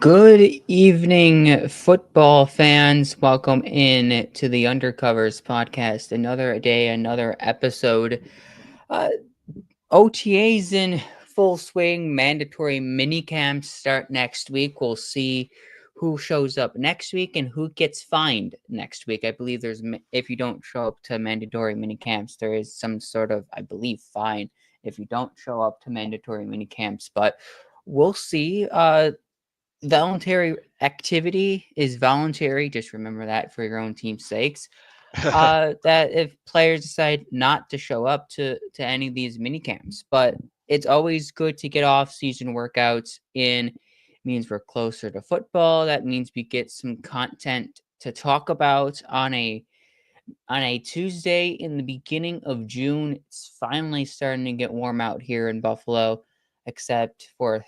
Good evening, football fans. Welcome in to the Undercovers podcast. Another day, another episode. Uh, OTA's in full swing. Mandatory mini camps start next week. We'll see who shows up next week and who gets fined next week. I believe if you don't show up to mandatory mini camps, there is some sort of, I believe, fine if you don't show up to mandatory mini camps. But we'll see. Voluntary activity is voluntary. Just remember that for your own team's sakes. That if players decide not to show up to any of these mini camps, but it's always good to get off season workouts in. It means we're closer to football. That means we get some content to talk about on a Tuesday in the beginning of June. It's finally starting to get warm out here in Buffalo, except for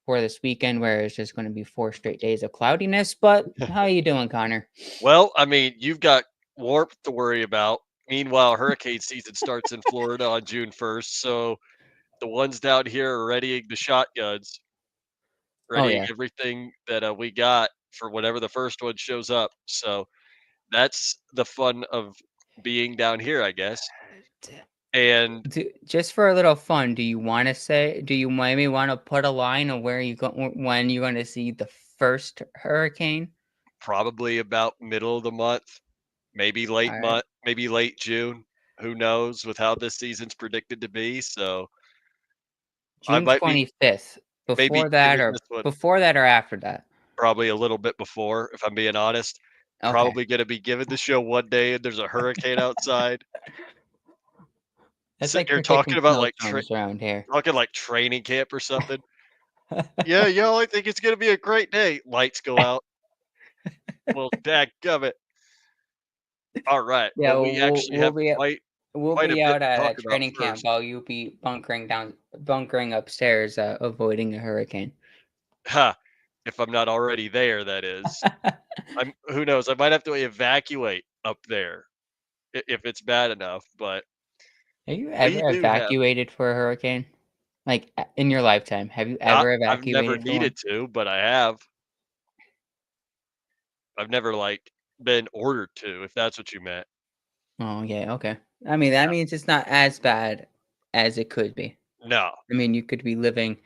this weekend where it's just going to be 4 straight days of cloudiness. But how you doing, Connor? Well, I mean, you've got warmth to worry about. Meanwhile, hurricane season starts in Florida on June 1st. So the ones down here are readying the shotguns, Oh readying yeah. everything that we got for whenever the first one shows up. So that's the fun of being down here, I guess. And Just for a little fun, do you maybe want to put a line of where you go when you're going to see the first hurricane? probably about middle of the month, maybe late All right. month, maybe late June. Who knows with how this season's predicted to be? So I June might be 25th. maybe giving this one Before that or after that? probably a little bit before, if I'm being honest. Okay. Probably gonna be giving the show one day and there's a hurricane outside. That's Sitting like here talking predicting about snowstorms around here. talking like training camp or something. Yeah, y'all, I think it's gonna be a great day. Lights go out. Well, dadgummit. All right. Yeah, Well, well, we actually have we'll quite a be bit out to talk at about training camp first. while you'll be bunkering upstairs, avoiding a hurricane. Ha! If I'm not already there, that is. I'm who knows? I might have to evacuate up there if it's bad enough, but Have you we ever do have evacuated for a hurricane? Like in your lifetime, have you not ever I've never evacuated for one? needed to, but I have. I've never, like, been ordered to, if that's what you meant. Oh yeah, okay. I mean that means it's not as bad as it could be. No. I mean you could be living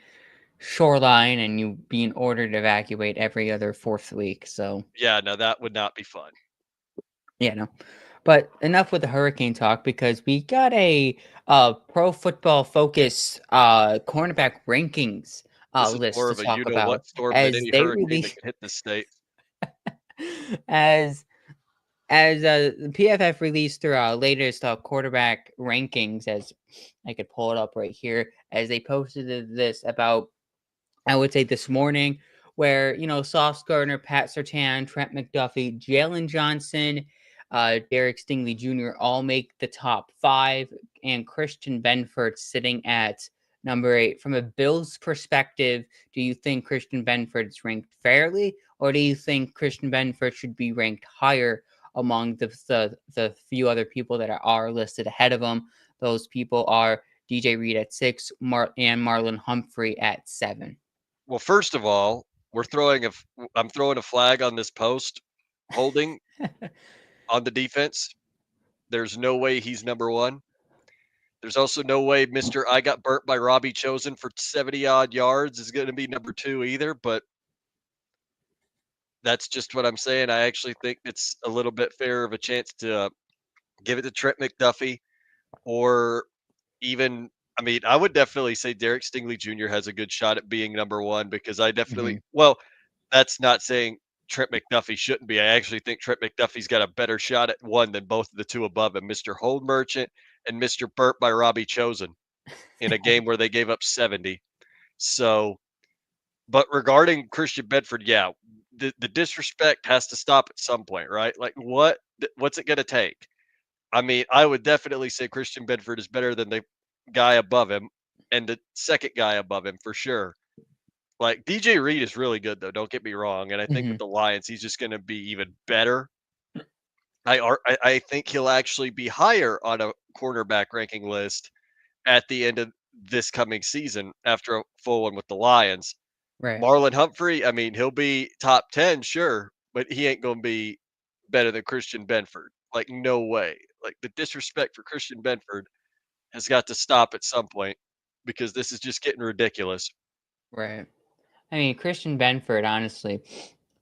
shoreline and you being ordered to evacuate every other fourth week. So Yeah, no, that would not be fun. yeah, no. But enough with the hurricane talk because we got a pro football focus cornerback rankings This is list more to of a talk you-know-what about storm than as any they hurricane that release can hit this state. as the PFF released their latest quarterback rankings. As I could pull it up right here, as they posted this about, I would say this morning, where Sauce Gardner, Pat Surtain, Trent McDuffie, Jalen Johnson, Derek Stingley Jr. all make the top five, and Christian Benford sitting at number 8. From a Bills perspective, do you think Christian Benford is ranked fairly, or do you think Christian Benford should be ranked higher among the few other people that are listed ahead of him? Those people are DJ Reed at 6, and Marlon Humphrey at 7. Well, first of all, I'm throwing a flag on this post holding on the defense. There's no way he's number 1. There's also no way Mr. I got burnt by Robbie Chosen for 70 odd yards is gonna be number 2 either, but that's just what I'm saying. I actually think it's a little bit fairer of a chance to give it to Trent McDuffie or even I mean, I would definitely say Derek Stingley Jr. has a good shot at being number 1 because I definitely Mhm. well, that's not saying Trent McDuffie shouldn't be. I actually think Trent McDuffie's got a better shot at 1 than both of the 2 above him, Mr. Hold Merchant and Mr. Burnt by Robbie Chosen in a game where they gave up 70. So, but regarding Christian Bedford, yeah, the disrespect has to stop at some point, right? Like what's it going to take? I mean, I would definitely say Christian Bedford is better than the guy above him and the second guy above him for sure. Like DJ Reed is really good though, don't get me wrong, and I think with Mhm. the Lions he's just going to be even better. I think he'll actually be higher on a cornerback ranking list at the end of this coming season after a full one with the Lions. Right. Marlon Humphrey, I mean, he'll be top 10, sure, but he ain't gonna be better than Christian Benford. Like, no way. Like, the disrespect for Christian Benford has got to stop at some point because this is just getting ridiculous. Right. I mean, Christian Benford, honestly,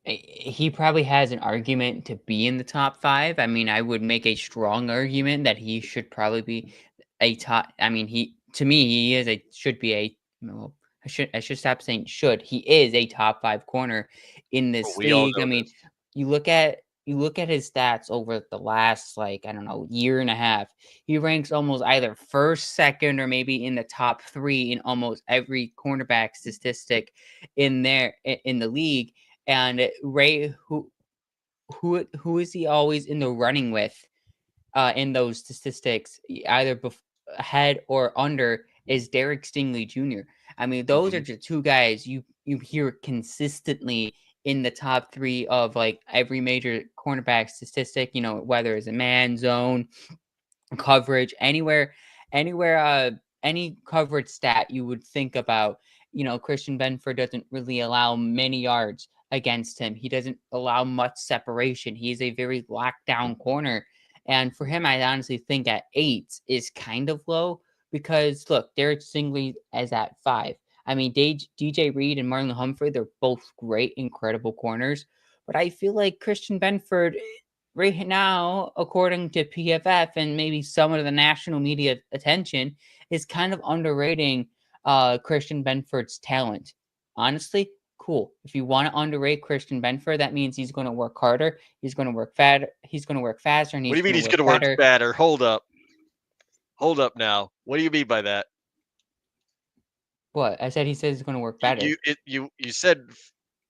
he probably has an argument to be in the top 5. I mean, I would make a strong argument that he should probably be a top. I mean, he to me, he is a should be a. Well, I should stop saying should. He is a top 5 corner in But this we all league. I know mean, this. you look at his stats over the last, like, I don't know, year and a half. He ranks almost either first, second, or maybe in the top 3 in almost every cornerback statistic in the league. And Ray, who is he always in the running with in those statistics, either ahead or under, is Derek Stingley Jr. I mean, those are Mhm. the two guys you hear consistently in the top 3 of, like, every major cornerback statistic. Whether it's a man zone, coverage, any coverage stat you would think about. Christian Benford doesn't really allow many yards against him. He doesn't allow much separation. He's a very locked down corner. And for him, I honestly think at 8 is kind of low, because look, Derek Stingley is at 5. I mean, DJ Reed and Marlon Humphrey, they're both great, incredible corners. But I feel like Christian Benford right now, according to PFF and maybe some of the national media attention, is kind of underrating Christian Benford's talent. Honestly, cool. If you want to underrate Christian Benford, that means he's going to work harder, he's going to work he's going to work faster, and What do he's you mean going to he's work gonna work better. fatter? Hold up. Hold up now. What do you mean by that? What I said, he says he's going to work better. You said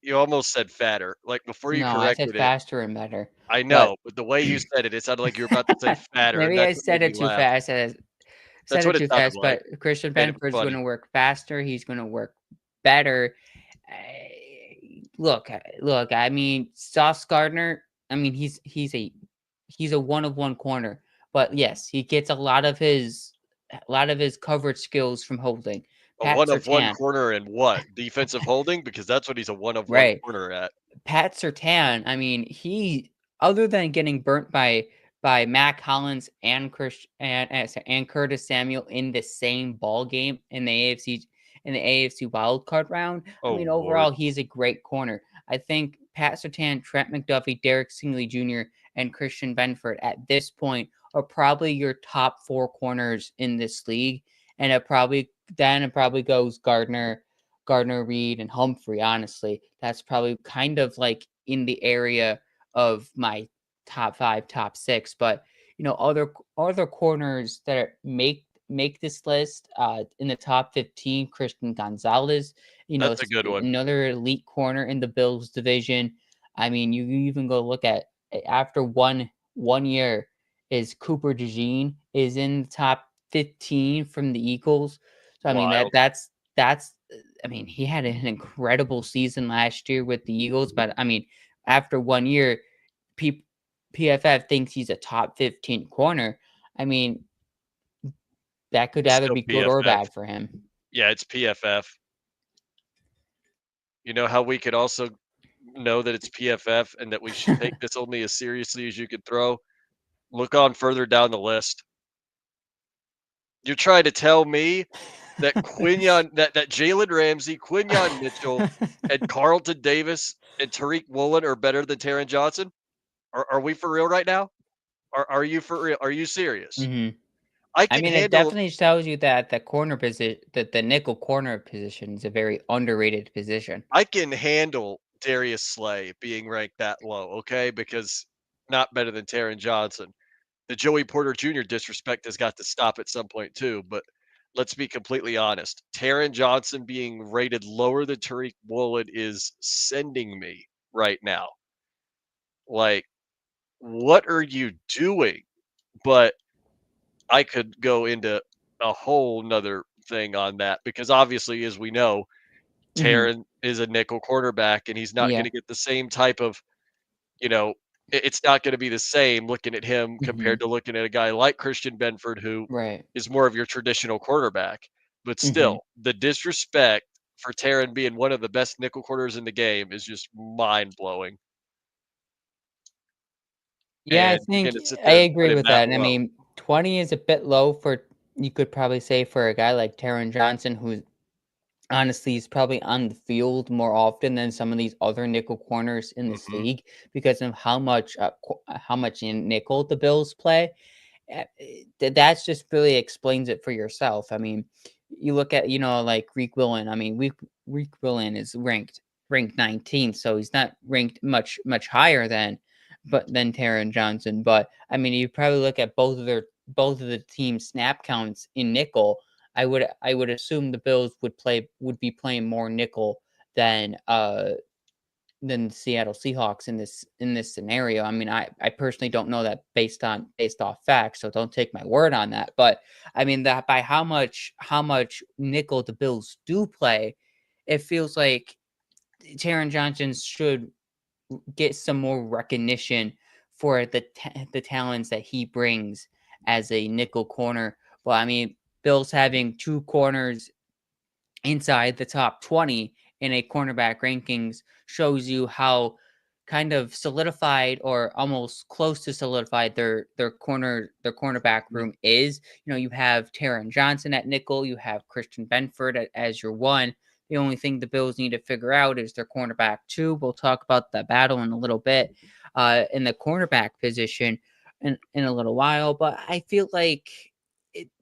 you almost said fatter. Like, before you No, I said corrected it, faster and better. I But know, but the way you said it, it sounded like you were about to say fatter, and maybe I that's what said made me it too laugh. fast. That's Said what it it too sounded fast, like. but Christian Made it Benford's going funny. to work faster. He's going to work better. Look. I mean, Sauce Gardner. I mean, he's a one of one corner, but yes, he gets a lot of his coverage skills from holding. A Pat one of one Sertan, corner and what? Defensive holding? Because that's what he's a one of one right? corner at. Pat Sertan, I mean, he, other than getting burnt by Mac Hollins and and Curtis Samuel in the same ball game in the AFC wild card round. I Oh mean, lord. overall, he's a great corner. I think Pat Sertan, Trent McDuffie, Derek Stingley Jr., and Christian Benford at this point are probably your top 4 corners in this league, and it probably goes Gardner, Reed, and Humphrey. Honestly, that's probably kind of like in the area of my top 5, top 6. But other corners that make this list in the top 15: Christian Gonzalez, That's a good one. another elite corner in the Bills division. I mean, you even go look at, after one year, is Cooper DeJean is in the top 15 from the Eagles. So I mean, Wild. that's I mean, he had an incredible season last year with the Eagles, but I mean, after one year, P- PFF thinks he's a top 15 corner. I mean, that could It's either still be good or PFF. bad for him. Yeah, it's PFF. You know how we could also know that it's PFF and that we should take this only as seriously as you could throw? Look on further down the list. You're trying to tell me that Jalen Ramsey, Quinyon Mitchell, and Carlton Davis and Tariq Woolen are better than Taron Johnson? Are we for real right now? Are you for real? Are you serious? hmm I I can mean, it handle definitely tells you that the nickel corner position is a very underrated position. I can handle Darius Slay being ranked that low, okay? Because not better than Taron Johnson. The Joey Porter Jr. disrespect has got to stop at some point too, but let's be completely honest. Taron Johnson being rated lower than Tariq Woolen is sending me right now. Like, what are you doing? But I could go into a whole nother thing on that because obviously, as we know, hmm Taron is a nickel quarterback and he's not going Yeah. to get the same type of, you know, it's not going to be the same looking at him hmm compared to looking at a guy like Christian Benford, who Right. is more of your traditional quarterback. But hmm still, the disrespect. for Terran being one of the best nickel corners in the game is just mind blowing. Yeah, I And you're think gonna sit I there and put agree him with that that. I low. mean, 20 is a bit low for you could probably say for a guy like Taron Johnson, who's honestly he's probably on the field more often than some of these other nickel corners in this Mhm, league because of how much in nickel the Bills play. That's just really explains it for yourself. I mean, you look at like Reek Willen. I mean, Reek Willen is ranked 19th, so he's not ranked much higher than Taron Johnson. But I mean, you probably look at both of the team snap counts in nickel. I would assume the Bills would be playing more nickel than the Seattle Seahawks in this scenario. I mean, I personally don't know that based off facts, so don't take my word on that. But I mean that by how much nickel the Bills do play, it feels like Taron Johnson should get some more recognition for the talents that he brings as a nickel corner. Well, I mean, Bills having two corners inside the top 20 in a cornerback rankings shows you how kind of solidified or almost close to solidified their cornerback mhm, room is. You have Taron Johnson at nickel, you have Christian Benford as your one. The only thing the Bills need to figure out is their cornerback two. We'll talk about the battle in a little bit in the cornerback position in a little while, but I feel like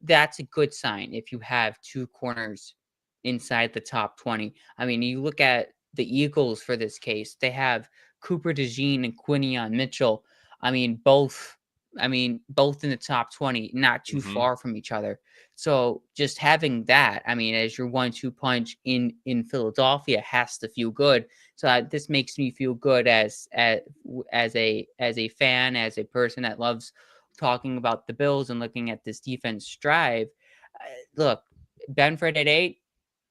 that's a good sign if you have two corners inside the top 20. I mean, you look at the Eagles for this case, they have Cooper DeJean and Quinion Mitchell. I mean, both in the top 20, not too mhm. far from each other. So just having that, I mean, as your 1-2 punch in Philadelphia has to feel good. So this makes me feel good as a fan, as a person that loves talking about the Bills and looking at this defense strive. Look, Benford at 8,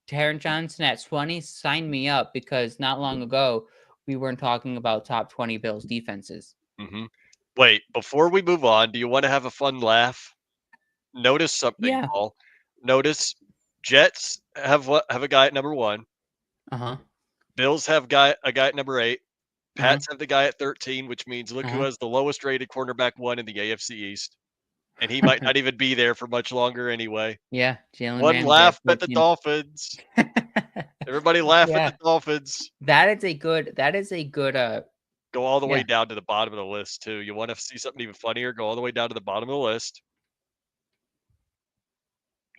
Taron Johnson at 20, sign me up because not long ago we weren't talking about top 20 Bills defenses. Mhm. Wait, before we move on, do you wanna have a fun laugh? Notice something, Yeah. Paul. Notice Jets have a guy at number 1, Uh-huh. Bills have a guy at number 8, Uh-huh. Pats have the guy at 13, which means look who Uh-huh. has the lowest rated cornerback 1 in the AFC East, and he might not even be there for much longer anyway. Yeah, Jalen One Ramsey at laugh at the 14. Dolphins. Everybody laugh at Yeah. the Dolphins. That is a good Go all the way yeah. down to the bottom of the list too. You wanna see something even funnier? Go all the way down to the bottom of the list.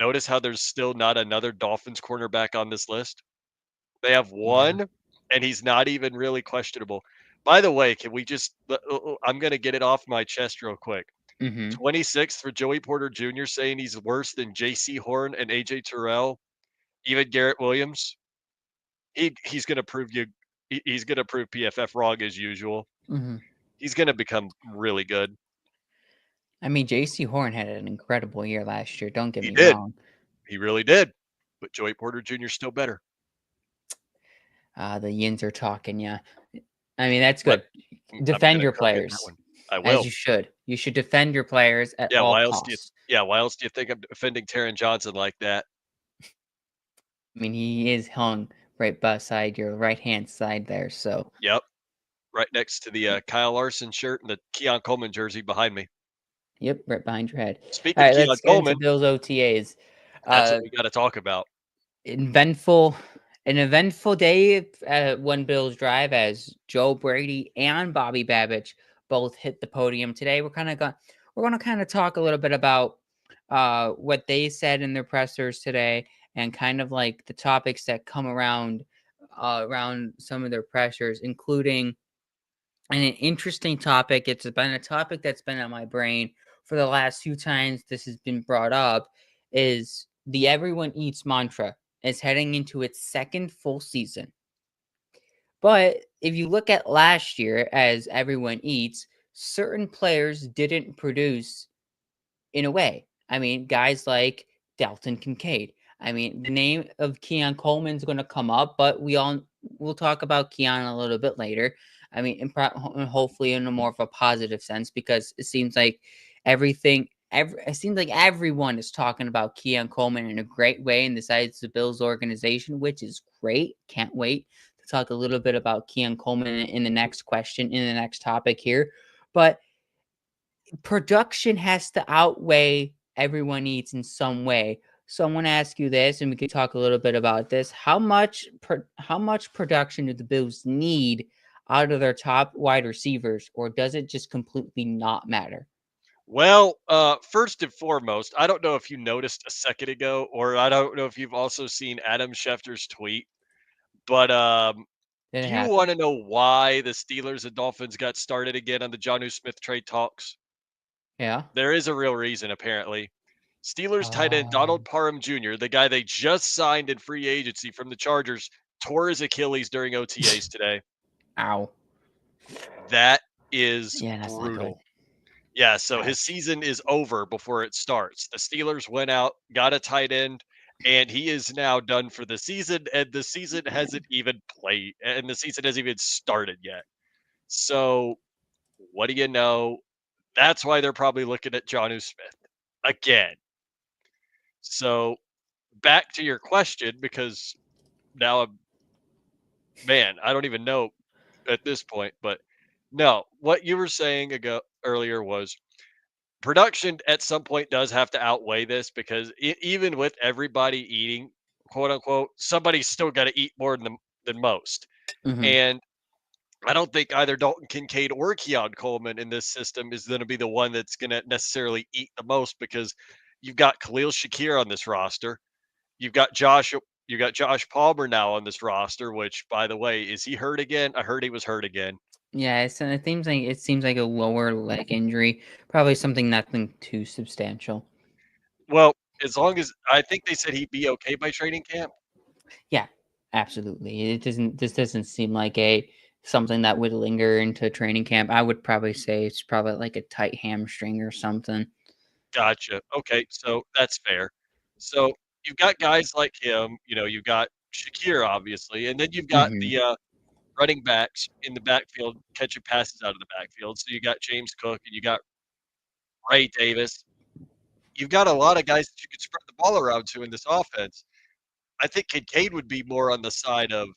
Notice how there's still not another Dolphins cornerback on this list? They have Yeah. 1, and he's not even really questionable. By the way, can we just I'm gonna get it off my chest real quick. Mhm. 26th for Joey Porter Jr. saying he's worse than JC Horn and AJ Terrell, even Garrett Williams. He's gonna prove he's gonna prove PFF wrong as usual. Mhm. He's gonna become really good. I mean, JC Horn had an incredible year last year, don't get He me did. wrong. He really did. But Joey Porter Jr. 's still better. The Yins are talking, yeah. I mean, that's What? good. I'm Defend gonna your go get that players one. I as will. you should. You should defend your players at Yeah, all why else do you costs. why else do you think I'm defending Taron Johnson like that? I mean, he is hung right beside your right-hand side there, so Yep, right next to the, Kyle Larson shirt and the Keon Coleman jersey behind me. yep, right behind your head. Speaking of Alright, Keon let's get into Coleman, Bills OTAs. that's what Uh, we gotta talk about. eventful an eventful day at One Bills Drive as Joe Brady and Bobby Babbage both hit the podium today. We're gonna kind of talk a little bit about what they said in their pressers today and kind of like the topics that come around some of their pressures, including an interesting topic. It's been a topic that's been on my brain for the last few times this has been brought up. Is the Everyone Eats mantra is heading into its second full season. But if you look at last year as Everyone Eats, certain players didn't produce in a way. I mean, guys like Dalton Kincaid. I mean, the name of Keon Coleman's going to come up, but we'll talk about Keon a little bit later. I mean, hopefully in a more of a positive sense because it seems like everything it seems like everyone is talking about Keon Coleman in a great way, and besides the Bills organization, which is great. Can't wait to talk a little bit about Keon Coleman in the next question, in the next topic here. But production has to outweigh everyone needs in some way. So I want to ask you this, and we could talk a little bit about this. How much production do the Bills need out of their top wide receivers, or does it just completely not matter? Well, first and foremost, I don't know if you noticed a second ago, or I don't know if you've also seen Adam Schefter's tweet, but Did do it you happen? want to know why the Steelers and Dolphins got started again on the Jonnu Smith trade talks? Yeah. There is a real reason, apparently. Steelers tight end Oh, Donald Parham Jr., the guy they just signed in free agency from the Chargers, tore his Achilles during OTAs today. ow. That is Yeah, that's not good. brutal. Yeah, so his Ouch. season is over before it starts. The Steelers went out, got a tight end, and he is now done for the season. And the season hasn't even played, and the season hasn't even started yet. So, what do you know? That's why they're probably looking at Jonnu Smith again. So, back to your question, because now man, I don't even know at this point. But no, what you were saying ago earlier was production at some point does have to outweigh this because even with everybody eating, quote unquote, somebody's still got to eat more than most. Mhm. And I don't think either Dalton Kincaid or Keon Coleman in this system is going to be the one that's going to necessarily eat the most because you've got Khalil Shakir on this roster. You've got Josh Palmer now on this roster, which by the way, is he hurt again? I heard he was hurt again. Yeah, it seems like a lower leg injury, probably something nothing too substantial. Well, as long as I think they said he'd be okay by training camp. Yeah, absolutely. It doesn't this doesn't seem like a something that would linger into training camp. I would probably say it's probably like a tight hamstring or something. Gotcha. Okay, so that's fair. So you've got guys like him, you've got Shakir obviously, and then you've got Mhm. the running backs in the backfield catching passes out of the backfield. So you got James Cook and you got Ray Davis. You've got a lot of guys that you could spread the ball around to in this offense. I think Kincaid would be more on the side of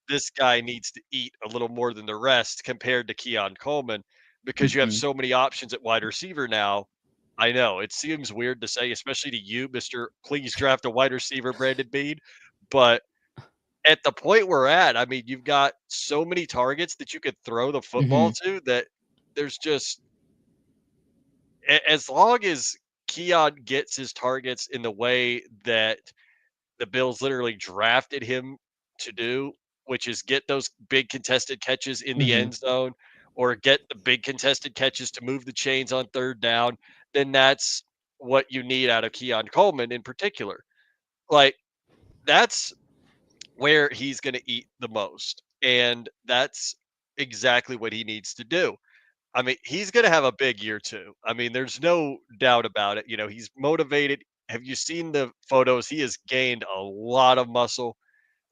this guy needs to eat a little more than the rest compared to Keon Coleman because you have Mhm. so many options at wide receiver now. I know it seems weird to say, especially to you, Mr. Please draft a wide receiver, Brandon Bean. But at the point we're at, I mean, you've got so many targets that you could throw the football Mhm. to that there's just, as long as Keon gets his targets in the way that the Bills literally drafted him to do, which is get those big contested catches in the Mhm. end zone or get the big contested catches to move the chains on third down, then that's what you need out of Keon Coleman in particular. Like, that's where he's going to eat the most. And that's exactly what he needs to do. I mean, he's going to have a big year too. I mean, there's no doubt about it. He's motivated. Have you seen the photos? He has gained a lot of muscle.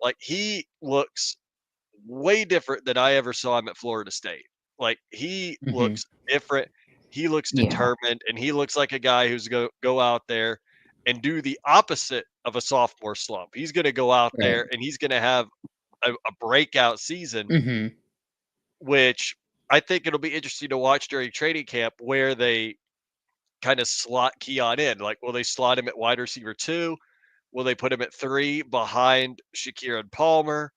Like, he looks way different than I ever saw him at Florida State. Like, he Mhm. looks different. He looks Yeah. determined, and he looks like a guy who's go out there and do the opposite of a sophomore slump. He's gonna go out Right. there and he's gonna have a breakout season, Mhm. which I think it'll be interesting to watch during training camp where they kind of slot Keon in. Like, will they slot him at wide receiver 2? Will they put him at 3 behind Shakir and Palmer?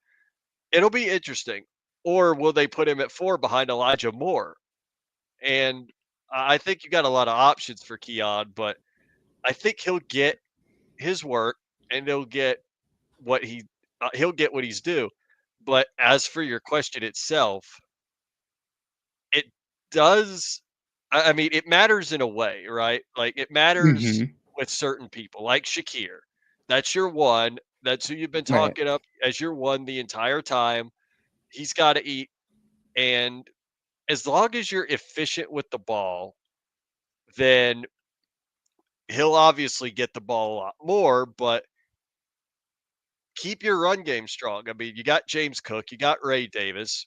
It'll be interesting. Or will they put him at 4 behind Elijah Moore? And I think you got a lot of options for Keon, but I think he'll get his work and he'll get what he's due. But as for your question itself, it does I mean, it matters in a way, right? Like, it matters Mhm. with certain people, like Shakir. That's your one. That's who you've been Right. talking up as your one the entire time. He's gotta eat, and as long as you're efficient with the ball, then he'll obviously get the ball a lot more, but keep your run game strong. I mean, you got James Cook, you got Ray Davis,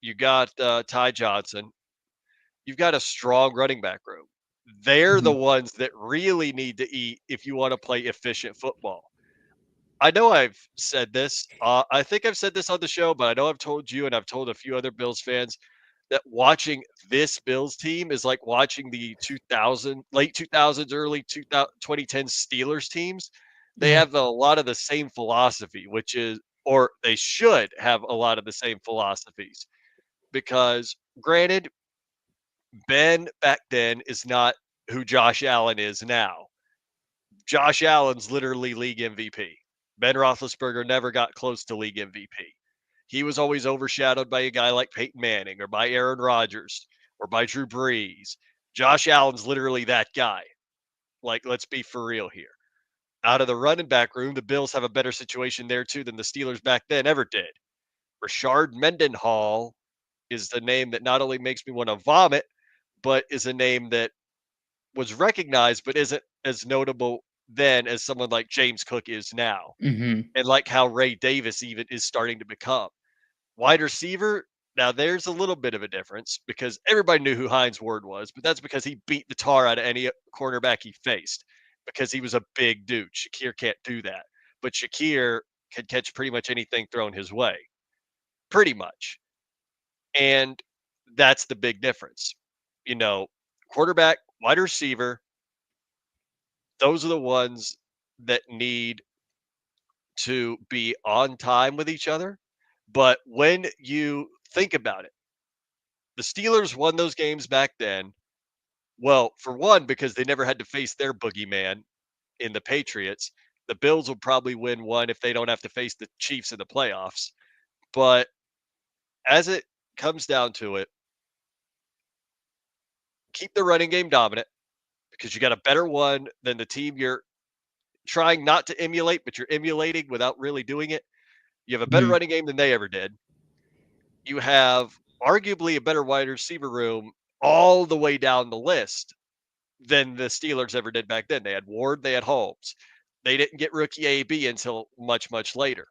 you got Ty Johnson. You've got a strong running back room. They're the Mhm. ones that really need to eat if you want to play efficient football. I know I've said this. I think I've said this on the show, but I know I've told you and I've told a few other Bills fans that watching this Bills team is like watching the 2000 late 2000s, early 2010s Steelers teams. They Yeah. have a lot of the same philosophy, which is, or they should have a lot of the same philosophies. Because granted, Ben back then is not who Josh Allen is now. Josh Allen's literally league MVP. Ben Roethlisberger never got close to league MVP. He was always overshadowed by a guy like Peyton Manning or by Aaron Rodgers or by Drew Brees. Josh Allen's literally that guy. Like, let's be for real here. Out of the running back room, the Bills have a better situation there too than the Steelers back then ever did. Rashard Mendenhall is the name that not only makes me want to vomit, but is a name that was recognized but isn't as notable then as someone like James Cook is now, Mhm. and like how Ray Davis even is starting to become. Wide receiver, now there's a little bit of a difference because everybody knew who Hines Ward was, but that's because he beat the tar out of any cornerback he faced because he was a big dude. Shakir can't do that. But Shakir can catch pretty much anything thrown his way, pretty much. And that's the big difference. You know, quarterback, wide receiver, those are the ones that need to be on time with each other. But when you think about it, the Steelers won those games back then. Well, for one, because they never had to face their boogeyman in the Patriots. The Bills will probably win one if they don't have to face the Chiefs in the playoffs. But as it comes down to it, keep the running game dominant because you got a better one than the team you're trying not to emulate, but you're emulating without really doing it. You have a better Mhm. running game than they ever did. You have arguably a better wide receiver room all the way down the list than the Steelers ever did back then. They had Ward, they had Holmes. They didn't get rookie AB until much, much later.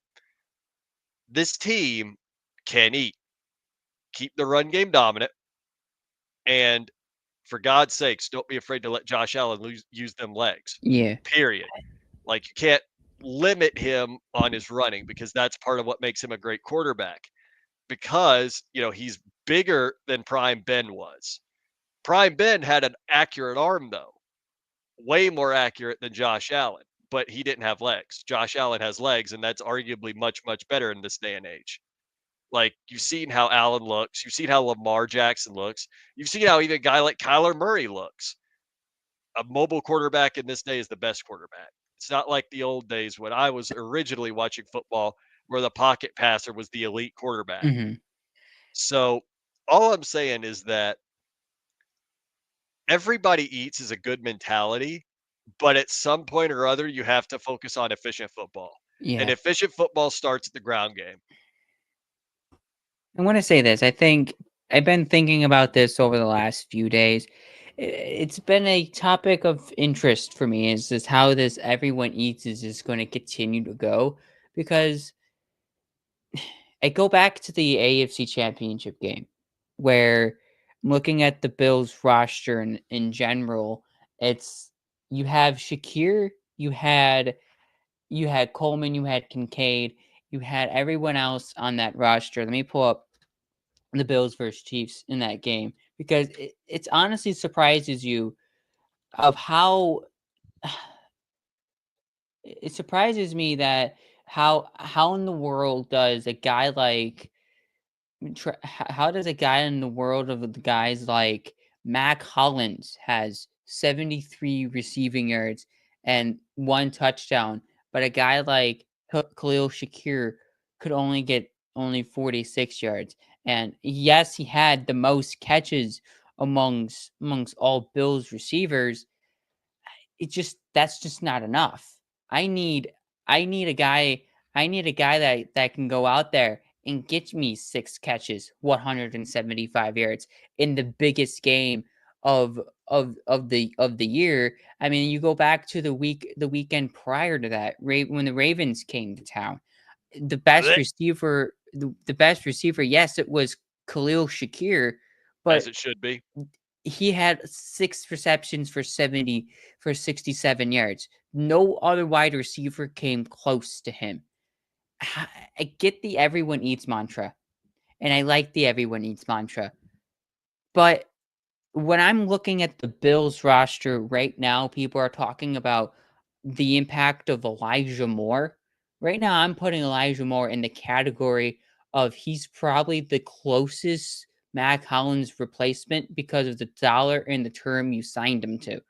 This team can eat, keep the run game dominant, and for God's sakes, don't be afraid to let Josh Allen use them legs. Yeah. Period. Like you can't limit him on his running because that's part of what makes him a great quarterback. Because he's bigger than Prime Ben was. Prime Ben had an accurate arm though, way more accurate than Josh Allen, but he didn't have legs. Josh Allen has legs, and that's arguably much, much better in this day and age. Like you've seen how Allen looks, you've seen how Lamar Jackson looks, you've seen how even a guy like Kyler Murray looks. A mobile quarterback in this day is the best quarterback. It's not like the old days when I was originally watching football where the pocket passer was the elite quarterback. Mhm. So all I'm saying is that everybody eats is a good mentality, but at some point or other, you have to focus on efficient football. And Yeah. efficient football starts at the ground game. I want to say this. I think I've been thinking about this over the last few days. It's been a topic of interest for me. Is this how this everyone eats is just going to continue to go? Because I go back to the AFC Championship game where I'm looking at the Bills roster in general. It's you have Shakir, you had Coleman, you had Kincaid, you had everyone else on that roster. Let me pull up the Bills versus Chiefs in that game because it's honestly surprises you of how it surprises me that how in the world does a guy like how does a guy in the world of the guys like Mac Hollins has 73 receiving yards and one touchdown, but a guy like Khalil Shakir could only get only 46 yards. And yes, he had the most catches amongst all Bills receivers. It just that's just not enough. I need I need a guy I need a guy that can go out there and get me 6 catches, 175 yards in the biggest game of of the year. I mean, you go back to the weekend prior to that, when the Ravens came to town. Blech, The best receiver, yes, it was Khalil Shakir, as but it should be. he had 6 receptions for 67 yards. No other wide receiver came close to him. I get the everyone eats mantra, and I like the everyone eats mantra. But when I'm looking at the Bills roster right now, people are talking about the impact of Elijah Moore. Right now, I'm putting Elijah Moore in the category of he's probably the closest Mac Hollins replacement because of the dollar and the term you signed him to.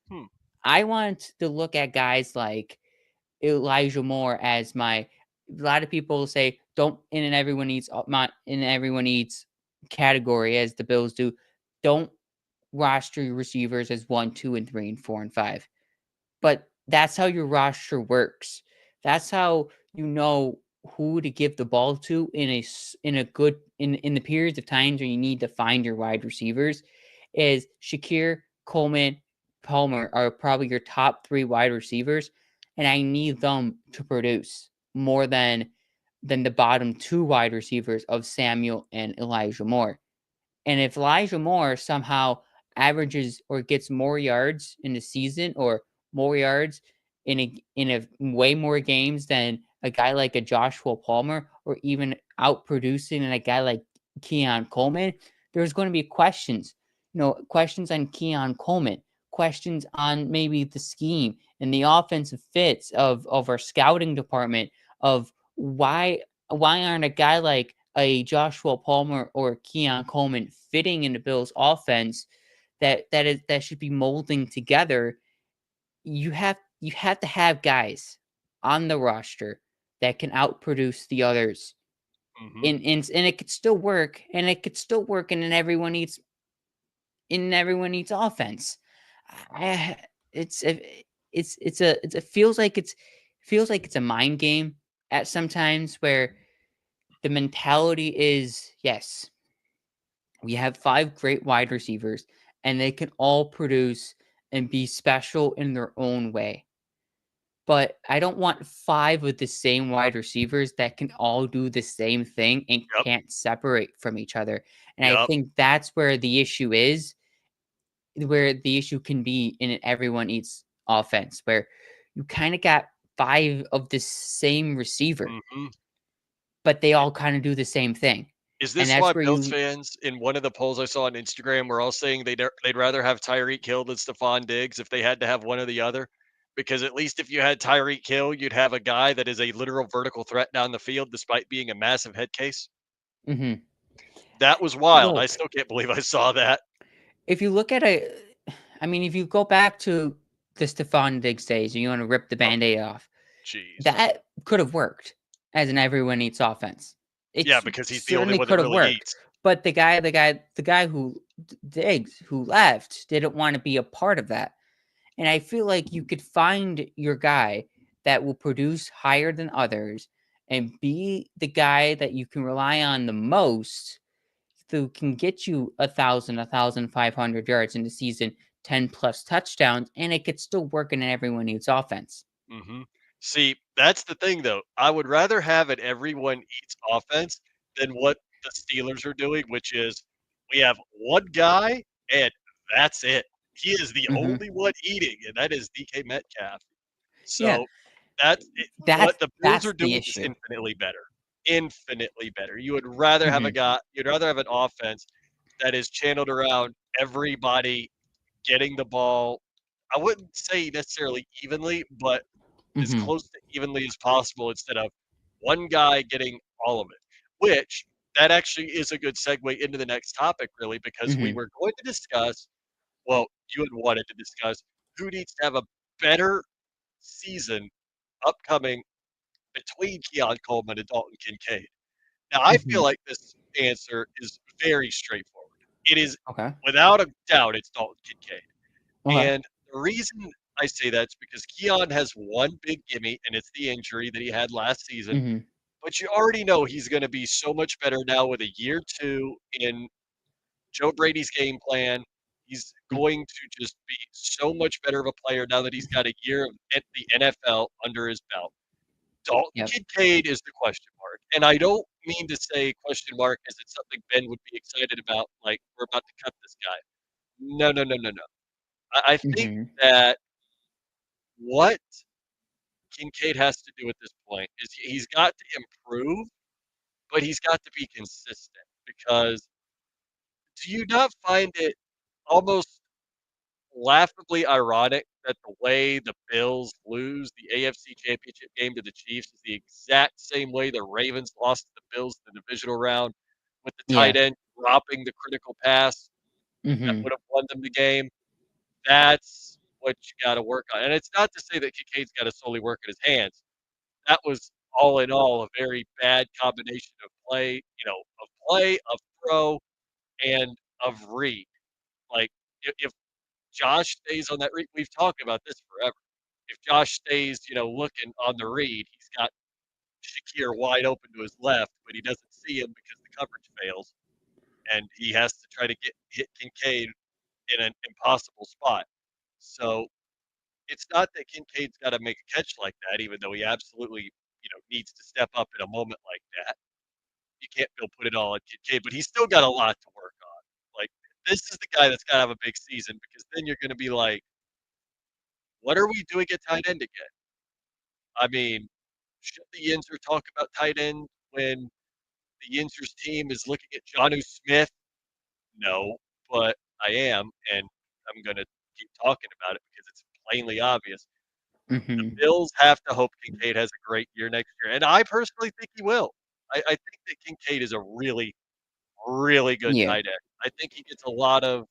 Hmm. I want to look at guys like Elijah Moore as my. A lot of people say don't in an everyone eats not in an everyone eats category as the Bills do. Don't roster your receivers as 1, 2, and 3, and 4, and 5. But that's how your roster works. That's how you know who to give the ball to in a good in the periods of times where you need to find your wide receivers. Is Shakir, Coleman, Palmer are probably your top 3 wide receivers, and I need them to produce more than the bottom 2 wide receivers of Samuel and Elijah Moore. And if Elijah Moore somehow averages or gets more yards in the season or more yards in a way more games than a guy like a Joshua Palmer or even outproducing a guy like Keon Coleman, there's going to be questions. Questions on Keon Coleman, questions on maybe the scheme and the offensive fits of our scouting department of why aren't a guy like a Joshua Palmer or Keon Coleman fitting in the Bills offense that should be molding together. You have to have guys on the roster that can outproduce the others. Mhm. And it could still work, and it could still work in everyone needs offense. I, it's a, it's it feels like it's a mind game at sometimes where the mentality is yes, we have 5 great wide receivers, and they can all produce and be special in their own way. But I don't want 5 of the same wide receivers that can all do the same thing and Yep. can't separate from each other. And I Yep. think that's where the issue is, where the issue can be in an everyone eats offense, where you kind of got 5 of the same receiver, Mhm. but they all kind of do the same thing. Is And this that's why where Bills you fans in one of the polls I saw on Instagram were all saying they'd rather have Tyreek Hill than Stephon Diggs if they had to have one or the other? Because at least if you had Tyreek Hill, you'd have a guy that is a literal vertical threat down the field despite being a massive head case. Mhm. That was wild. I Look, still can't believe I saw that. if you look at if you go back to the Stephon Diggs days and you want to rip the Oh, Band-Aid off, jeez. that could have worked as an everyone eats offense. Yeah, It's because he's the only certainly one that could have really worked. eats. But the guy who Diggs who left didn't want to be a part of that. And I feel like you could find your guy that will produce higher than others and be the guy that you can rely on the most who can get you 1,500 yards in the season, 10 plus touchdowns, and it could still work in an everyone needs offense. Mhm. See, that's the thing, though. I would rather have an everyone eats offense than what the Steelers are doing, which is we have one guy and that's it. He is the Hmm. only one eating, and that is DK Metcalf. Yeah, So that's it. that's What the Bills that's are the doing is issue. infinitely better. Infinitely better. You would rather have a Hmm. guy, you'd rather have an offense that is channeled around everybody getting the ball. I wouldn't say necessarily evenly, but as Hmm. close to evenly as possible instead of one guy getting all of it, which that actually is a good segue into the next topic, really, because we Hmm. were going to discuss, well, you had wanted to discuss who needs to have a better season upcoming between Keon Coleman and Dalton Kincaid. Now, I feel Hmm. like this answer is very straightforward. It is, Okay. without a doubt, it's Dalton Kincaid. Okay. And the reason I say that is because Keon has one big gimme, and it's the injury that he had last season. Hmm. But you already know he's going to be so much better now with a year two in Joe Brady's game plan. He's going to just be so much better of a player now that he's got a year of the NFL under his belt. Dalton Yep. Kincaid is the question mark. And I don't mean to say question mark as it's something Ben would be excited about, like we're about to cut this guy. No, no, no, no, no. I think Mhm. that what Kincaid has to do at this point is he's got to improve, but he's got to be consistent because do you not find it almost laughably ironic that the way the Bills lose the AFC Championship game to the Chiefs is the exact same way the Ravens lost to the Bills in the divisional round with the tight Yeah. end dropping the critical pass that Mhm. would have won them the game? That's what you gotta work on, and it's not to say that Kincaid's gotta solely work in his hands. That was all in all a very bad combination of play, of throw, and of read. Like, if Josh stays on that read, we've talked about this forever. If Josh stays, looking on the read, he's got Shakir wide open to his left, but he doesn't see him because the coverage fails, and he has to try to hit Kincaid in an impossible spot. So it's not that Kincaid's got to make a catch like that, even though he absolutely, needs to step up in a moment like that. You can't go put it all on Kincaid, but he's still got a lot to work on. Like, this is the guy that's got to have a big season because then you're going to be like, what are we doing at tight end again? I mean, should the Yinzer talk about tight end when the Yinzer's team is looking at Jonnu Smith? No, but I am, and I'm going to keep talking about it because it's plainly obvious. The Mhm. Bills have to hope Kincaid has a great year next year, and I personally think he will. I think that Kincaid is a really, really good Yeah. tight end. I think he gets a lot of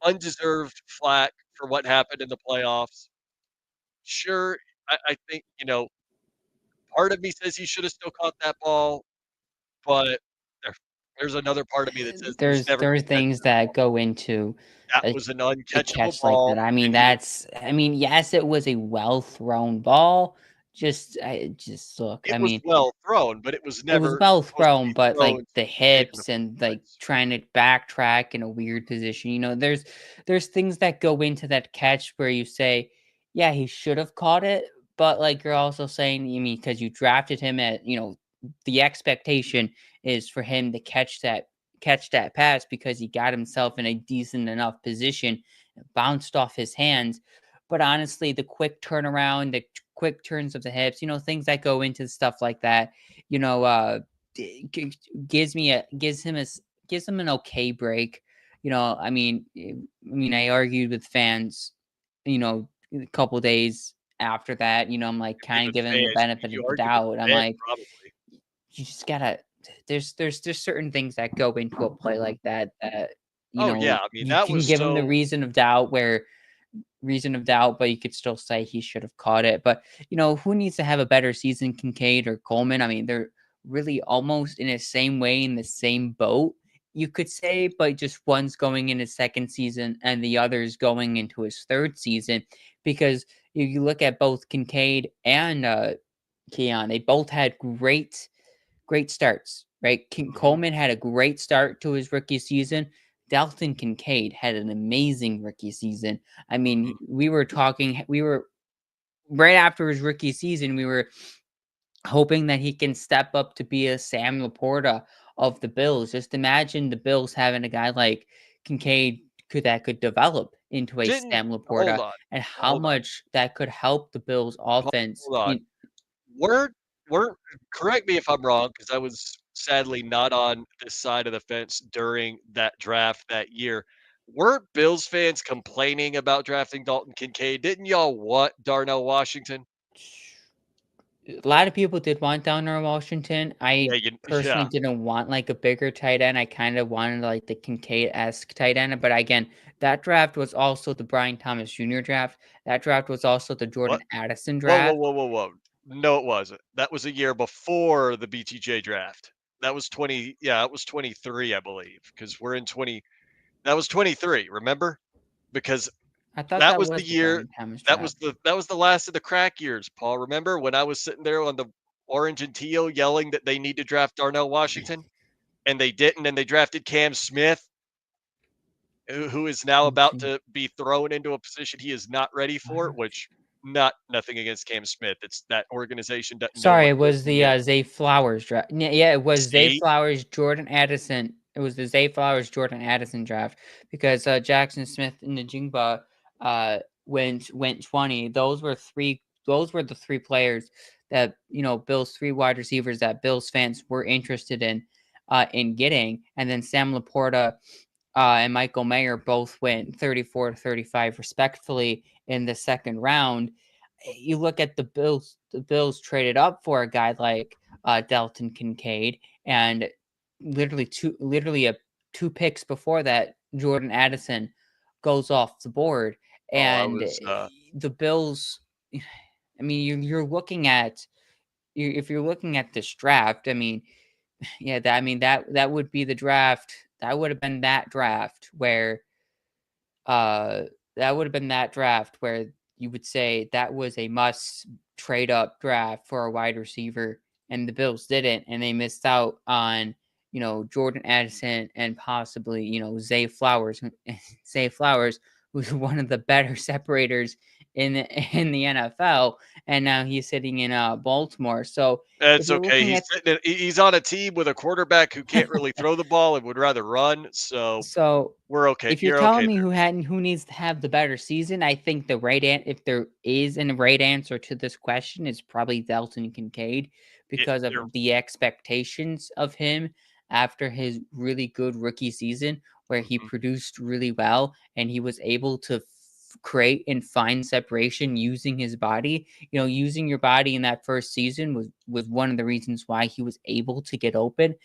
undeserved flack for what happened in the playoffs. Sure, I think, part of me says he should have still caught that ball, but there, there's another part of me that says there's never There are been a catch things that that ball. go into That a was an a uncatchable catch like that. ball, I mean, and he yes, it was a well thrown ball. Just look. it I was mean, well thrown, but it was it was never well supposed to thrown, be but like thrown the to Kincaid in the hips and first like place. trying to backtrack in a weird position. There's things that go into that catch where you say, yeah, he should have caught it, but like you're also saying, you mean because you drafted him at, the expectation is for him to catch that pass because he got himself in a decent enough position, bounced off his hands. But honestly, the quick turnaround, the quick turns of the hips, things that go into stuff like that, you know, gives him an okay break. I argued with fans, a couple days after that. I'm like With kind of the giving him the fans, benefit you of the argued with doubt. the I'm fans like, probably. you just gotta. There's certain things that go into a play like that. Oh, yeah, I mean, You that can was give him the so reason of doubt, but you could still say he should have caught it. But who needs to have a better season, Kincaid or Coleman? I mean, they're really almost in the same way in the same boat, you could say, but just one's going in his second season and the other's going into his third season. Because if you look at both Kincaid and Keon, they both had great starts, right? Mhm, Coleman had a great start to his rookie season. Dalton Kincaid had an amazing rookie season. I mean, mhm. we were right after his rookie season, we were hoping that he can step up to be a Sam Laporta of the Bills. Just imagine the Bills having a guy like Kincaid that could develop into a Didn't Sam hold Laporta on, and how hold on, much that could help the Bills ho offense. hold on. Weren't weren't correct me if I'm wrong, because I was sadly not on this side of the fence during that draft that year. Weren't Bills fans complaining about drafting Dalton Kincaid? Didn't y'all want Darnell Washington? A lot of people did want Downer Washington. Yeah, I you personally yeah. didn't want like a bigger tight end. I kind of wanted like the Kincaid-esque tight end. But again, that draft was also the Brian Thomas Jr. draft. That draft was also the Jordan What? Addison Whoa, whoa, draft. whoa, whoa, whoa. No, it wasn't. That was a year before the BTJ draft. That was 20 yeah, it was 23, I believe, because we're in 20 that was 23, remember? Because I thought that that was the was the year Brian Thomas draft. that was the last of the crack years, Paul. Remember when I was sitting there on the orange and teal yelling that they need to draft Darnell Washington and they didn't, and they drafted Cam Smith, who is now about Mhm. to be thrown into a position he is not ready for, which nothing against Cam Smith. It's that organization doesn't know Sorry, what it was coaching the is. Zay Flowers draft. Yeah, it was Zay See? Flowers, Jordan Addison, It was the Zay Flowers, Jordan Addison draft because Jackson Smith and Njigba went 20. Those were the three players that Bills three wide receivers that Bills fans were interested in getting, and then Sam Laporta and Michael Mayer both went 34 to 35 respectfully in the second round. You look at the Bills traded up for a guy like Dalton Kincaid, and literally a two picks before that, Jordan Addison goes off the board, Oh, I and was, the Bills. I mean, you're looking at if you're looking at this draft. I mean, yeah, that would be the draft. That would have been that draft where uh you would say that was a must trade up draft for a wide receiver, and the Bills didn't, and they missed out on Jordan Addison and possibly Zay Flowers. Zay Flowers, who's one of the better separators in the NFL, and now he's sitting in Baltimore. So if it's you're okay. looking He's at sitting he's on a team with a quarterback who can't really throw the ball and would rather run, so So, we're okay. if you're You're telling okay me there. who needs to have the better season, I think if there is a right answer to this question, is probably Dalton Kincaid because of You're the expectations of him after his really good rookie season, where he mhm. produced really well and he was able to create and find separation using his body. Using your body in that first season was one of the reasons why he was able to get open.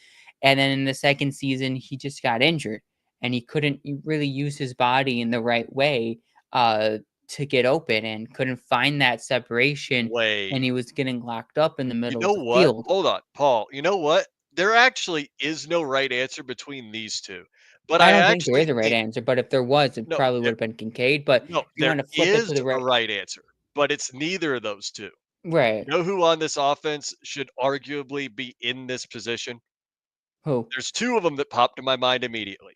And then in the second season, he just got injured and he couldn't really use his body in the right way to get open and couldn't find that separation. And Wait. he was getting locked up in the You middle of know the what? field. Hold on, Paul. You know what? There actually is no right answer between these 2, but I I don't think there actually is a right think answer, but if there was, it no, probably would have been Kincaid. But if no, you there want to flip it is to the a right, right answer, but it's neither of those 2. right? You know who on this offense should arguably be in this position? Who? There's 2 of them that popped in my mind immediately.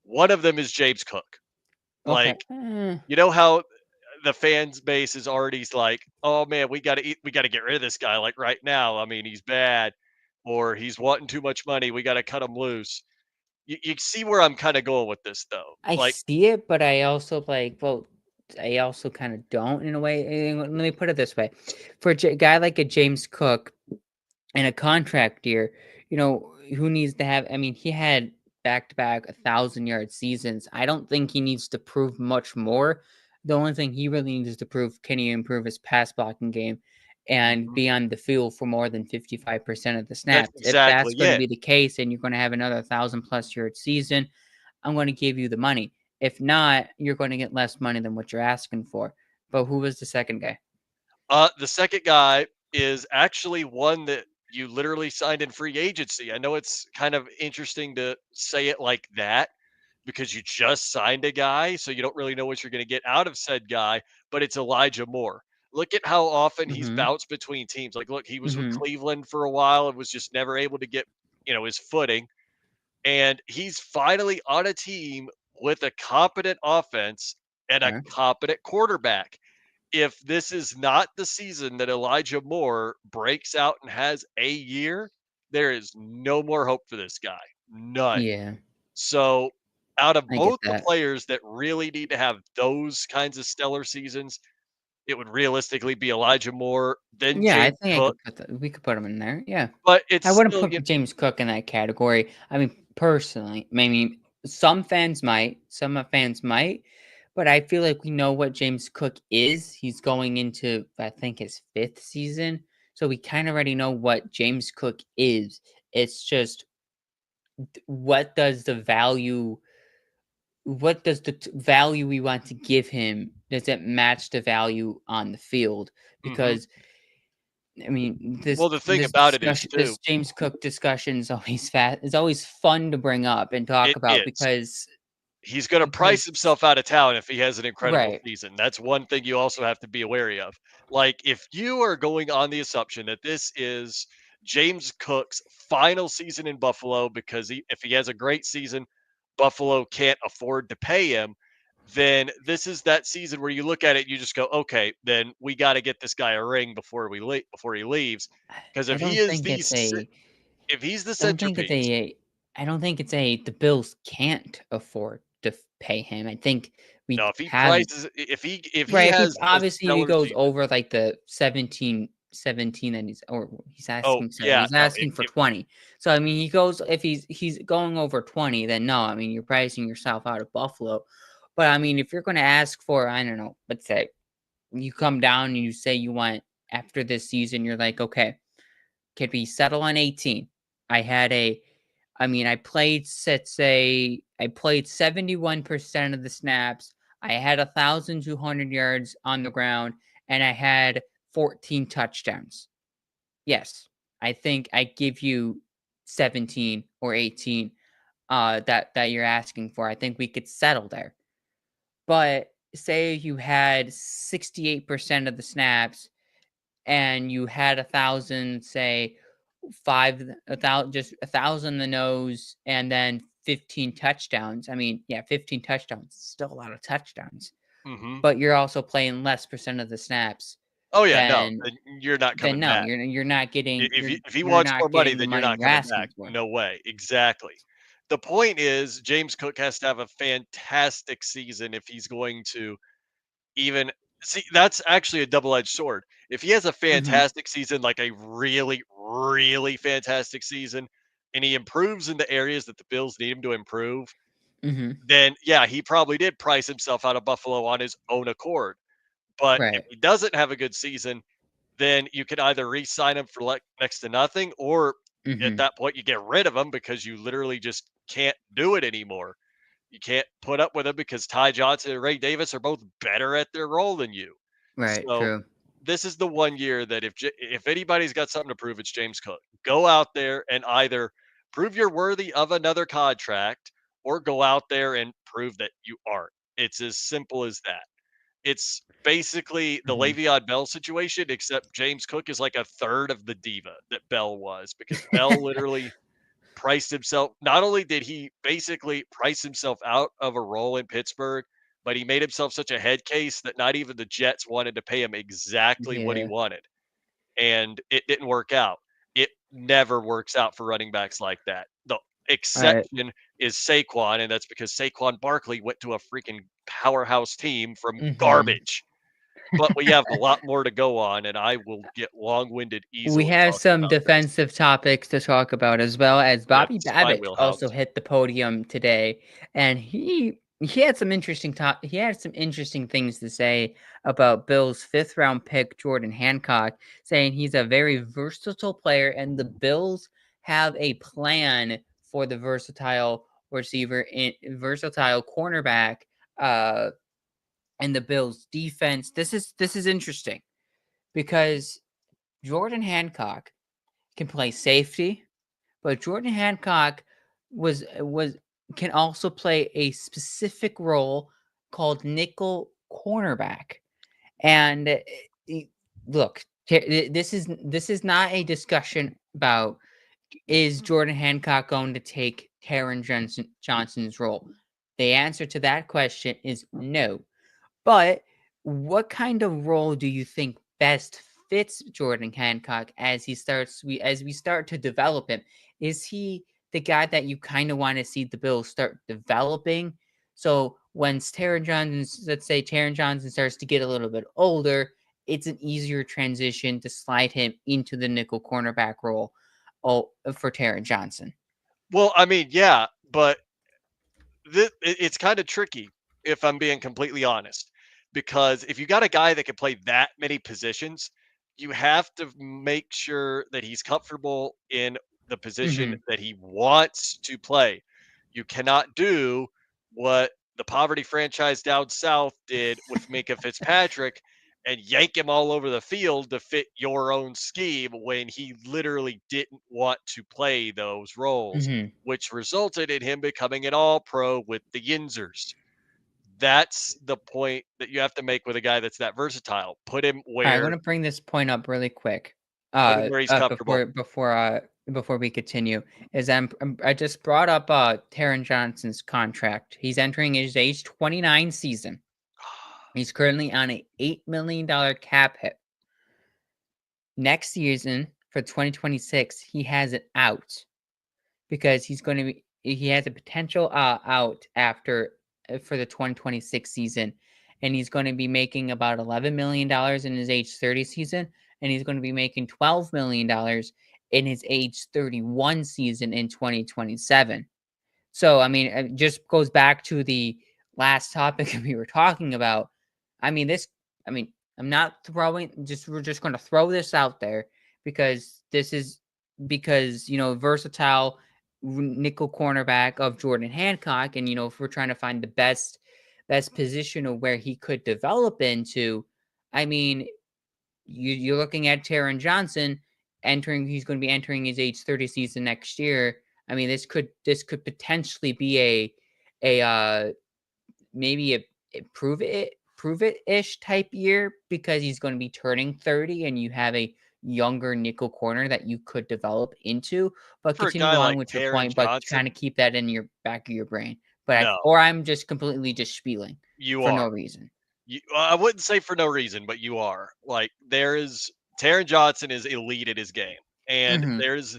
One of them is James Cook. Okay. Like, you know how the fans base is already like, "Oh, man, we gotta get rid of this guy, like, right now. I mean, he's bad, or he's wanting too much money. We gotta cut him loose." You see where I'm kinda going with this, though. I Like, see it, but I also I also kind of don't in a way. Let me put it this way: for a guy like a James Cook, in a contract year, who needs to have I mean, he had back-to-back 1,000-yard seasons. I don't think he needs to prove much more. The only thing he really needs to prove, can he improve his pass blocking game and mhm, be on the field for more than 55% of the that's snaps. If exactly that's gonna it. be the case and you're gonna have another 1,000+ yard season, I'm gonna give you the money. If not, you're gonna get less money than what you're asking for. But who was the second guy? The second guy is actually one that you literally signed in free agency. I know it's kind of interesting to say it like that because you just signed a guy, so you don't really know what you're going to get out of said guy, but it's Elijah Moore. Look at how often he's Mhm. bounced between teams. Like, look, he was with Mhm. Cleveland for a while and was just never able to get, his footing. And he's finally on a team with a competent offense and a Okay. competent quarterback. If this is not the season that Elijah Moore breaks out and has a year, there is no more hope for this guy. None. Yeah, So, out of I get both the that. players that really need to have those kinds of stellar seasons, it would realistically be Elijah Moore, then Yeah, I James think I Cook, could we could put him in there, yeah. but it's I wouldn't still put James Cook in that category. I mean, personally, maybe some fans might, but I feel like we know what James Cook is. He's going into, I think, his 5th season, so we kinda already know what James Cook is. It's just, what does the value value we want to give him, does it match the value on the field? Mhm. Because I mean, Well, the thing about it is too, this James Cook discussion is always is always fun to bring up and talk it about is. because He's gonna price himself out of town if he has an incredible right. season. That's one thing you also have to be wary of. Like, if you are going on the assumption that this is James Cook's final season in Buffalo because if he has a great season, Buffalo can't afford to pay him, then this is that season where you look at it, you just go, "Okay, then we gotta get this guy a ring before he leaves." Because I don't think it's a if he's the I don't think it's centerpiece. I don't think it's the Bills can't afford to pay him. I think we No, if he have prices if he right, if he has a obviously, if he stellar goes season. over, like, the 17, and he's Oh, asking yeah, he's no, asking for if 20. So, I mean, he goes if he's going over 20, then no, I mean, you're pricing yourself out of Buffalo. But, I mean, if you're gonna ask for, I don't know, let's say, you come down and you say you want after this season, you're like, "Okay, could we settle on 18?" I had a I mean, let's say I played 71% of the snaps. I had 1,200 yards on the ground, and I had 14 touchdowns. Yes, I think I give you 17 or 18 that you're asking for. I think we could settle there. But say you had 68% of the snaps and you had 1,000, say, a thousand, just 1,000 the nose, and then 15 touchdowns. I mean, yeah, 15 touchdowns, still a lot of touchdowns, mhm. but you're also playing less percent of the snaps. Oh, yeah, no, Then, then you're not coming no, back. you're not getting If he you're wants more not money, getting the then you're money not you're coming back. asking for. No way. Exactly. The point is James Cook has to have a fantastic season if he's going to even see, that's actually a double-edged sword. If he has a Hmm. fantastic season, like a really, really fantastic season, and he improves in the areas that the Bills need him to improve, Hmm. then yeah, he probably did price himself out of Buffalo on his own accord. But if Right. he doesn't have a good season, then you can either re-sign him for next to nothing, or at Hmm. that point you get rid of him because you literally just can't do it anymore. You can't put up with him because Ty Johnson and Ray Davis are both better at their role than you. Right. So True. this is the one year that if anybody's got something to prove, it's James Cook. Go out there and either prove you're worthy of another contract, or go out there and prove that you aren't. It's as simple as that. It's basically the Hmm. Le'Veon Bell situation, except James Cook is like a third of the diva that Bell was, because Bell literally priced himself. Not only did he basically price himself out of a role in Pittsburgh, but he made himself such a head case that not even the Jets wanted to pay him exactly what he Yeah. wanted, and it didn't work out. It never works out for running backs like that. The Right. exception is Saquon, and that's because Saquon Barkley went to a freaking powerhouse team from Hmm. garbage. But we have a lot more to go on, and I will get long-winded We easily have talking some about this. defensive topics to talk about, as well as Yep, Bobby it's my Babbitt also wheelhouse. hit the podium today, and he had some he had some interesting things to say about Bills' fifth round pick Jordan Hancock, saying he's a very versatile player, and the Bills have a plan for the versatile cornerback, uh, in the Bills' defense. This is interesting because Jordan Hancock can play safety, but Jordan Hancock was can also play a specific role called nickel cornerback. And e- look, this is not a discussion about is Jordan Hancock going to take Johnson's role. The answer to that question is no. But what kind of role do you think best fits Jordan Hancock as we start to develop him? Is he the guy that you kind of want to see the Bills start developing? So when let's say Taron Johnson starts to get a little bit older, it's an easier transition to slide him into the nickel cornerback role, for Taron Johnson. Well, I mean, yeah, but it's kind of tricky, if I'm being completely honest, because if you got a guy that can play that many positions, you have to make sure that he's comfortable in the position Hmm. that he wants to play. You cannot do what the poverty franchise down south did with Minka Fitzpatrick and yank him all over the field to fit your own scheme when he literally didn't want to play those roles, Hmm. which resulted in him becoming an all pro with the Yinzers. That's the point that you have to make with a guy that's that versatile. Alright, I'm gonna bring this point up really quick, Put him where he's comfortable. before we continue, I just brought up, Taron Johnson's contract. He's entering his age 29 season. He's currently on a $8 million cap hit. Next season, for 2026, he has it out because he's gonna be he has a potential out after for the 2026 season, and he's going to be making about $11 million in his age 30 season, and he's going to be making $12 million in his age 31 season in 2027. So, I mean, it just goes back to the last topic we were talking about. I mean, this, I mean, I'm not throwing, just, we're just going to throw this out there because this is because, versatile nickel cornerback of Jordan Hancock. And, if we're trying to find the best position of where he could develop into, I mean, you're looking at Taron Johnson entering. He's going to be entering his age 30 season next year. I mean, this could potentially be a maybe a prove it ish type year because he's going to be turning 30, and you have a younger nickel corner that you could develop into. But For a continue guy on like with your Taron point, but kind Johnson, of keep that in your back of your brain. But no, I'm just completely just spieling you for are. no reason. I wouldn't say for no reason, but you are. Like, Taron Johnson is elite at his game, and Hmm. there's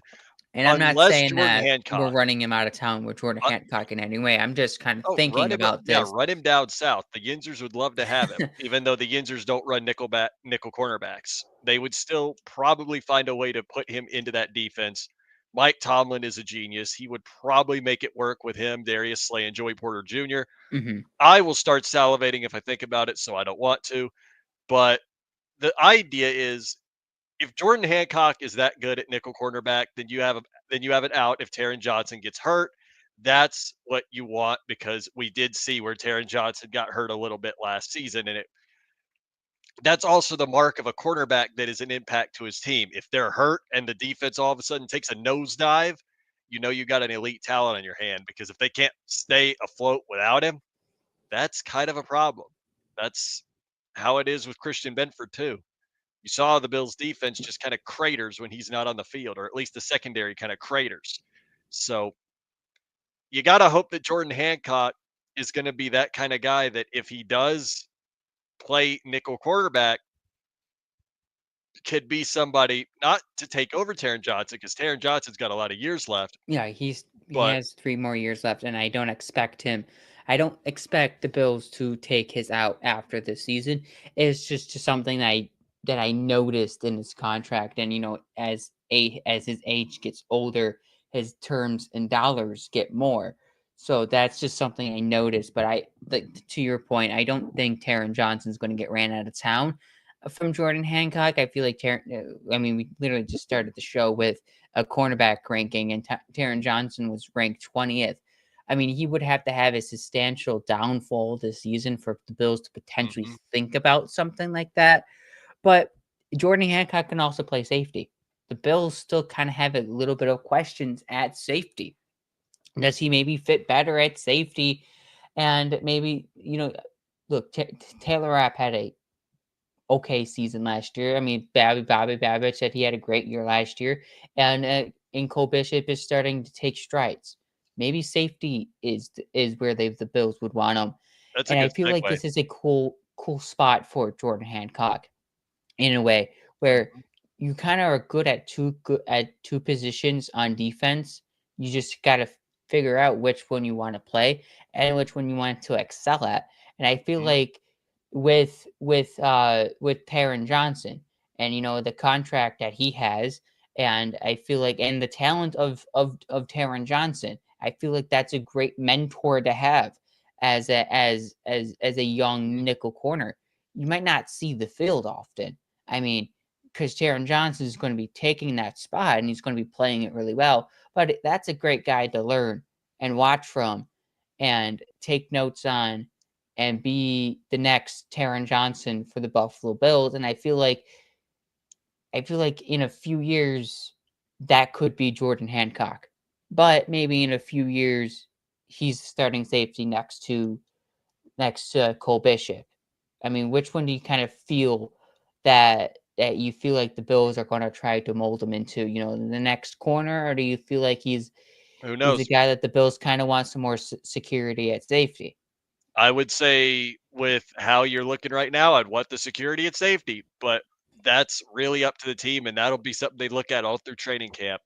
And I'm not unless saying Jordan that we're Hancock running him out of town with Jordan uh, Hancock in any way. I'm just kind of oh, thinking about yeah, this. run him down south. The Yinzers would love to have him, even though the Yinzers don't run nickel cornerbacks. They would still probably find a way to put him into that defense. Mike Tomlin is a genius. He would probably make it work with him, Darius Slay, and Joey Porter Jr. Hmm. I will start salivating if I think about it, so I don't want to. But the idea is if Jordan Hancock is that good at nickel cornerback, then you have it out if Taron Johnson gets hurt. That's what you want because we did see where Taron Johnson got hurt a little bit last season, and that's also the mark of a cornerback that is an impact to his team. If they're hurt and the defense all of a sudden takes a nosedive, you know you got an elite talent on your hand because if they can't stay afloat without him, that's kind of a problem. That's how it is with Christian Benford too. You saw the Bills defense just kind of craters when he's not on the field, or at least the secondary kind of craters. So you got to hope that Jordan Hancock is going to be that kind of guy that if he does play nickel quarterback, could be somebody not to take over Taron Johnson because Taron Johnson's got a lot of years left, Yeah, he but has 3 more years left, and I don't expect the Bills to take his out after this season. It's just something that I noticed in his contract, and, as his age gets older, his terms in dollars get more. So that's just something I noticed, but to your point, I don't think Taron Johnson's gonna get ran out of town from Jordan Hancock. I feel like I mean, we literally just started the show with a cornerback ranking, and Taron Johnson was ranked 20th. I mean, he would have to have a substantial downfall this season for the Bills to potentially mhm, think about something like that. But Jordan Hancock can also play safety. The Bills still kind of have a little bit of questions at safety. Does he maybe fit better at safety? And maybe, look, Taylor Rapp had a okay season last year. I mean, Bobby Babbage said he had a great year last year, and Cole Bishop is starting to take strides. Maybe safety is where the Bills would want him, that's a and I good feel like segue. this is a cool spot for Jordan Hancock in a way where Mhm, you kind of are good at two positions on defense. You just got to figure out which one you want to play and which one you want to excel at. And I feel mhm, like with Taron Johnson and the contract that he has, and I feel like and the talent of Taron Johnson, I feel like that's a great mentor to have as a young mhm. nickel corner. You might not see the field often. I mean, because Taron Johnson is going to be taking that spot and he's going to be playing it really well. But that's a great guy to learn and watch from and take notes on and be the next Taron Johnson for the Buffalo Bills. And I feel like in a few years that could be Jordan Hancock. But maybe in a few years he's starting safety next to Cole Bishop. I mean, which one do you kind of feel that you feel like the Bills are going to try to mold him into? The next corner, or do you feel like Who he's a knows? guy that the Bills kind of want some more security at safety? I would say with how you're looking right now, I'd want the security and safety, but that's really up to the team, and that'll be something they look at all through training camp.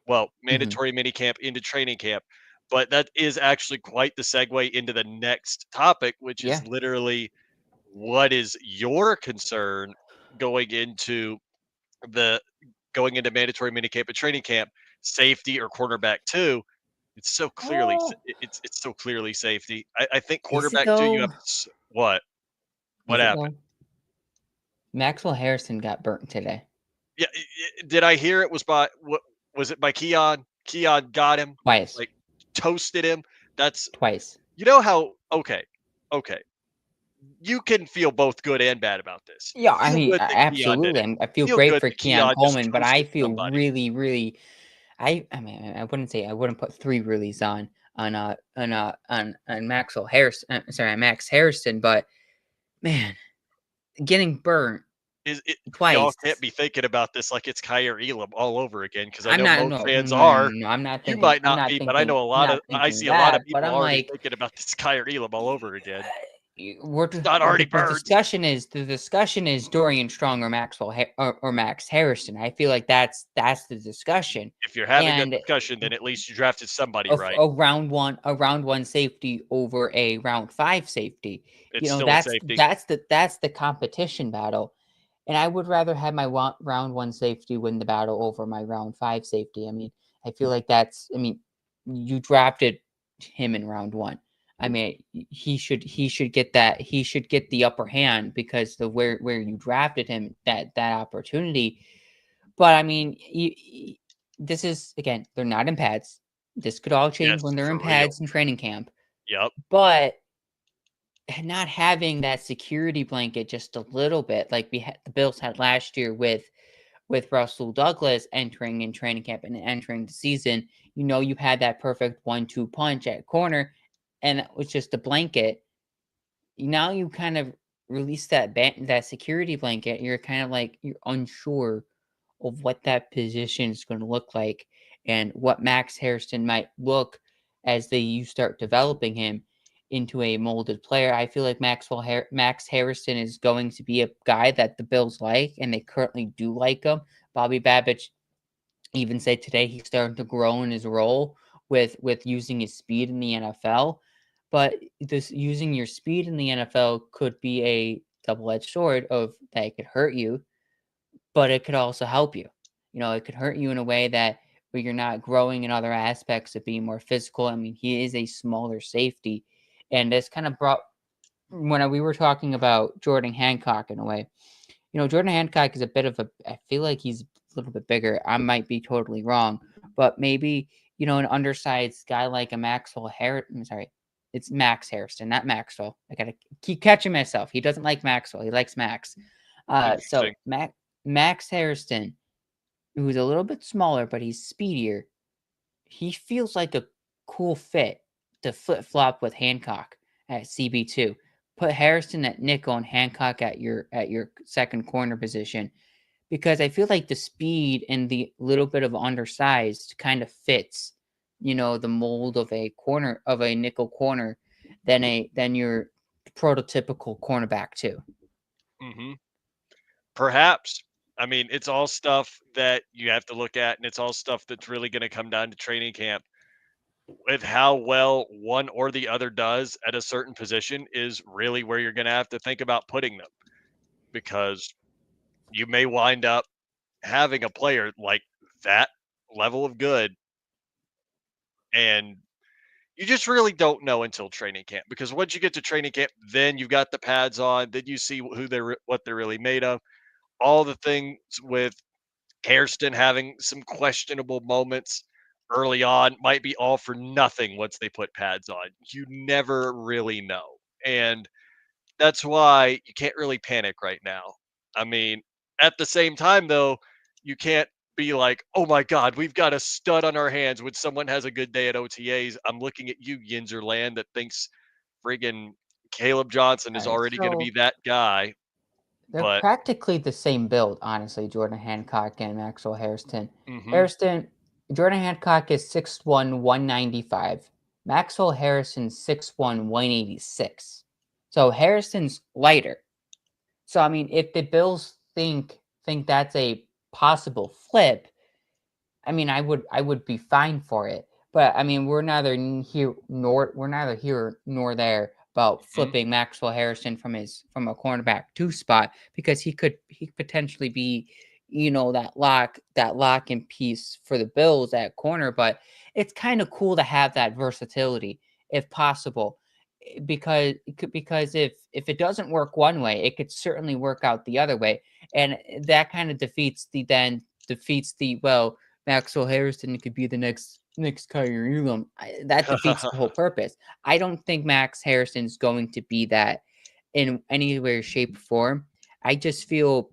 Well, Hmm. mandatory mini camp into training camp. But that is actually quite the segue into the next topic, which is Yeah. literally what is your concern going into the going into mandatory minicamp and training camp, safety or quarterback two? It's so clearly Oh, it's so clearly safety. I think is it quarterback two, you though? have what? What Is it happened? though? Maxwell Harrison got burnt today Yeah, did I hear it was by what was it by Keon? Keon got him, twice. like toasted him. That's Twice. you know how okay, okay. You can feel both good and bad about this. Yeah, I Feel mean, good that Keon did absolutely. it. I feel Feel great good for that Keon Keon just Coleman, but I toasted feel somebody. really, really. I mean, I wouldn't say I wouldn't put three reallys on Maxwell Harris. Sorry, on Max Harrison, but man, getting burnt Is it y'all twice. can't be thinking about this like it's Kyer Elam all over again because I I'm know not. most No, no, fans no, no, are. no. I'm not You thinking. might not be, but I'm not I thinking see a lot of that. But people I'm already like, thinking about this Kyer Elam all over again. It's not already but birds. the discussion is Dorian Strong or or Max Harrison. I feel like that's the discussion, If you're having that and discussion, then at least you drafted somebody right. a round one safety over a round five safety. You It's know, still a safety. that's the competition battle. And I would rather have my round one safety win the battle over my round five safety. I mean, I feel like I mean, you drafted him in round one. I mean, he should get that he should get the upper hand because the where you drafted him that opportunity. But I mean, this is again, they're not in pads. This could all change Yes, when they're in for real. pads in training camp. Yep. But not having that security blanket just a little bit, like the Bills had last year with Russell Douglas entering in training camp and entering the season, you know, you had that perfect 1-2 punch at corner, and it was just a blanket. Now you kind of release that security blanket. You're kind of like you're unsure of what that position is going to look like and what Max Harrison might look as you start developing him into a molded player. I feel like Max Harrison is going to be a guy that the Bills like, and they currently do like him. Bobby Babbage even said today he's starting to grow in his role with using his speed in the NFL. But this using your speed in the NFL could be a double-edged sword of that it could hurt you, but it could also help you. You know, it could hurt you in a way that where you're not growing in other aspects of being more physical. I mean, he is a smaller safety, and this kind of brought when we were talking about Jordan Hancock in a way. You know, Jordan Hancock is a bit of a. I feel like he's a little bit bigger. I might be totally wrong, but maybe an undersized guy like a Maxwell Harris. I'm sorry, it's Max Harrison, not Maxwell. I gotta keep catching myself. He doesn't like Maxwell. He likes Max. So Interesting. Max Harrison, who's a little bit smaller, but he's speedier. He feels like a cool fit to flip flop with Hancock at CB2. Put Harrison at nickel and Hancock at your second corner position because I feel like the speed and the little bit of undersized kind of fits, the mold of a nickel corner than your prototypical cornerback too. Mhm. Perhaps. I mean, it's all stuff that you have to look at, and it's all stuff that's really gonna come down to training camp. With how well one or the other does at a certain position is really where you're gonna have to think about putting them, because you may wind up having a player like that level of good, and you just really don't know until training camp, because once you get to training camp, then you've got the pads on, then you see what they're really made of. All the things with Hairston having some questionable moments early on might be all for nothing once they put pads on. You never really know. And that's why you can't really panic right now. I mean, at the same time, though, you can't be like, oh my God, we've got a stud on our hands when someone has a good day at OTAs. I'm looking at you, Yinzerland, that thinks friggin' Caleb Johnson All is right, already going to be so that guy. they're But, practically the same build, honestly, Jordan Hancock and Maxwell Harrison. hmm Harrison Jordan Hancock is 6'1", 195. Maxwell Harrison 6'1", 186. So Harrison's lighter. So I mean, if the Bills think that's a possible flip, I mean, I would be fine for it. But I mean, we're neither here nor there about Mhm. flipping Maxwell Harrison from a cornerback two spot because he could potentially be, that lock in piece for the Bills at corner. But it's kind of cool to have that versatility if possible, because if it doesn't work one way, it could certainly work out the other way, and that kind of defeats the well. Maxwell Harrison could be the next Kyrie Elam. That defeats the whole purpose. I don't think Max Harrison's going to be that in any way, shape, or form. I just feel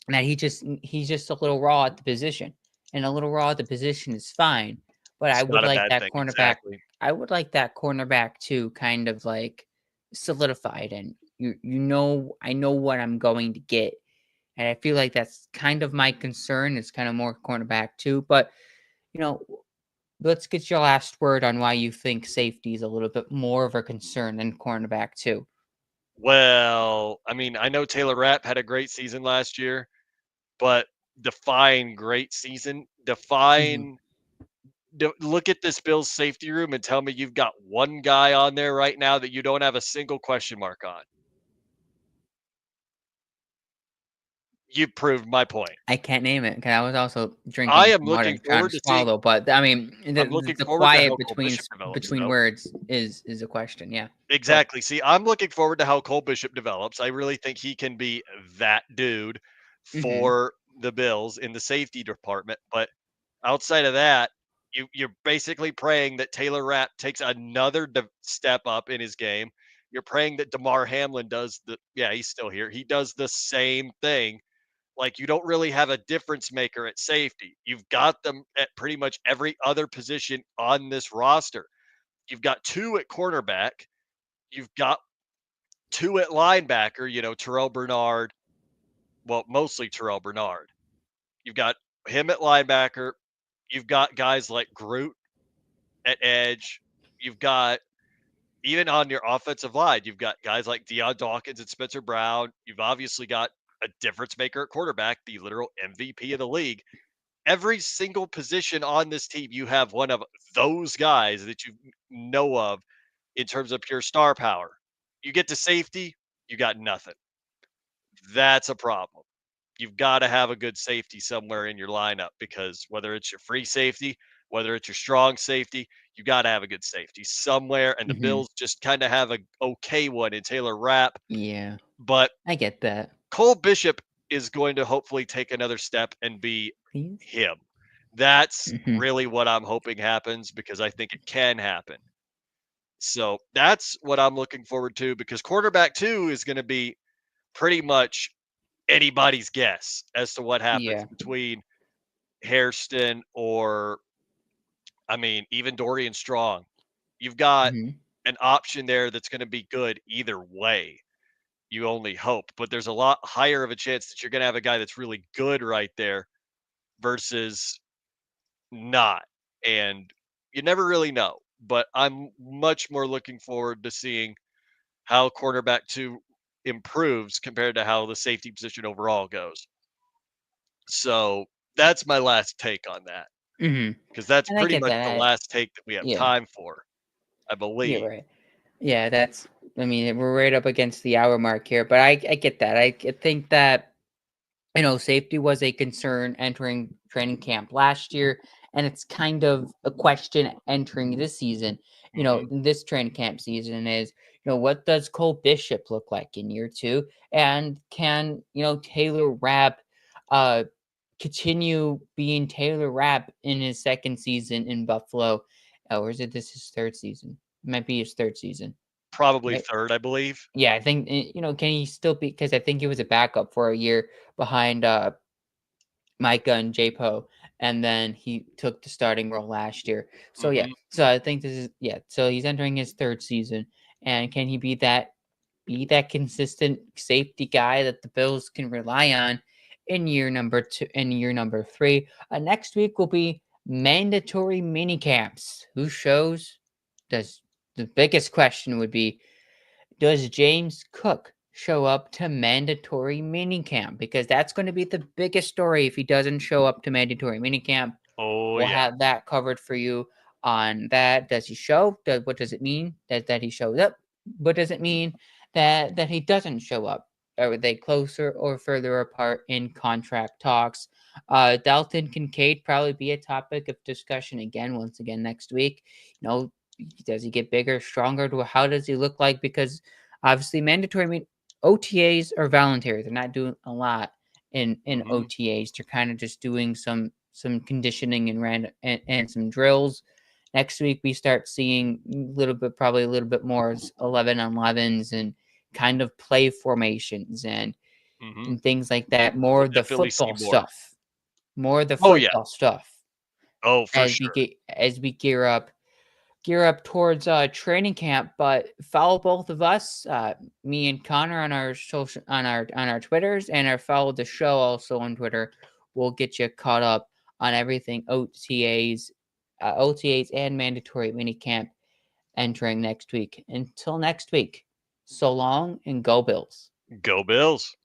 that he's just a little raw at the position, and a little raw at the position is fine. But It's not a bad thing, exactly. I would like that cornerback to kind of like solidified, and I know what I'm going to get, and I feel like that's kind of my concern. It's kind of more cornerback too, but you know, let's get your last word on why you think safety is a little bit more of a concern than cornerback too. Well, I mean, I know Taylor Rapp had a great season last year, but define great season, Mhm. look at this Bills safety room and tell me you've got one guy on there right now that you don't have a single question mark on. You proved my point. I can't name it because I was also I drinking am some water looking and trying forward to to seeing swallow. But I mean, I'm looking the forward to quiet how Cole Bishop develops, between though. words is a question. Yeah, but Exactly. See, I'm looking forward to how Cole Bishop develops. I really think he can be that dude hmm for the Bills in the safety department. But outside of that, you're basically praying that Taylor Rapp takes another step up in his game. You're praying that Damar Hamlin does yeah, he's still here. He does the same thing. Like, you don't really have a difference maker at safety. You've got them at pretty much every other position on this roster. You've got two at cornerback. You've got two at linebacker, Terrell Bernard. Well, mostly Terrell Bernard. You've got him at linebacker. You've got guys like Groot at edge. You've got even on your offensive line, you've got guys like Deion Dawkins and Spencer Brown. You've obviously got a difference maker at quarterback, the literal MVP of the league. Every single position on this team, you have one of those guys that you know of in terms of pure star power. You get to safety, you got nothing. That's a problem. You've got to have a good safety somewhere in your lineup because whether it's your free safety, whether it's your strong safety, you got to have a good safety somewhere. And the hmm Bills just kind of have a okay one in Taylor Rapp, yeah, but I get that. Cole Bishop is going to hopefully take another step and be Please. him. That's hmm really what I'm hoping happens because I think it can happen. So that's what I'm looking forward to because quarterback two is going to be pretty much anybody's guess as to what happens Yeah. between Hairston or, I mean, even Dorian Strong. You've got hmm an option there that's going to be good either way. You only hope, but there's a lot higher of a chance that you're going to have a guy that's really good right there versus not. And you never really know. But I'm much more looking forward to seeing how cornerback two improves compared to how the safety position overall goes. So that's my last take on that hmm because that's And I pretty get much that. the last take that we have Yeah, time for, I you're believe. right. Yeah, that's. I mean, we're right up against the hour mark here, but I get that. I think that safety was a concern entering training camp last year, and it's kind of a question entering this season. Mhm. This training camp season is, what does Cole Bishop look like in year two, and can Taylor Rapp, uh, continue being Taylor Rapp in his second season in Buffalo, or is it this his third season? It might be his third season, Probably right? third, I believe. Yeah, I think can he still be? Because I think he was a backup for a year behind Micah and J-Po, and then he took the starting role last year. So yeah, Mhm. so I think this is yeah. So he's entering his third season, and can he be that consistent safety guy that the Bills can rely on in year number two, in year number three? Next week will be mandatory mini camps. Who shows? Does the biggest question would be, does James Cook show up to mandatory minicamp? Because that's going to be the biggest story if he doesn't show up to mandatory minicamp. Oh, We'll yeah. have that covered for you. on that. Does he show? What does it mean that he shows up? What does it mean that he doesn't show up? Are they closer or further apart in contract talks? Dalton Kincaid probably be a topic of discussion again, once again next week. Does he get bigger, stronger? How does he look like? Because obviously, mandatory OTAs are voluntary. They're not doing a lot in Mhm. OTAs. They're kind of just doing some conditioning and some drills. Next week we start seeing probably a little bit more 11 on 11s and kind of play formations Mhm. and things like that. More We'll of the definitely see football more. stuff. More of the Oh, yeah. football stuff Oh, for as we sure. gear up towards training camp. But follow both of us, me and Connor, on our social on our Twitters, and follow the show also on Twitter. We'll get you caught up on everything OTAs and mandatory minicamp entering next week. Until next week, so long and go Bills. Go Bills.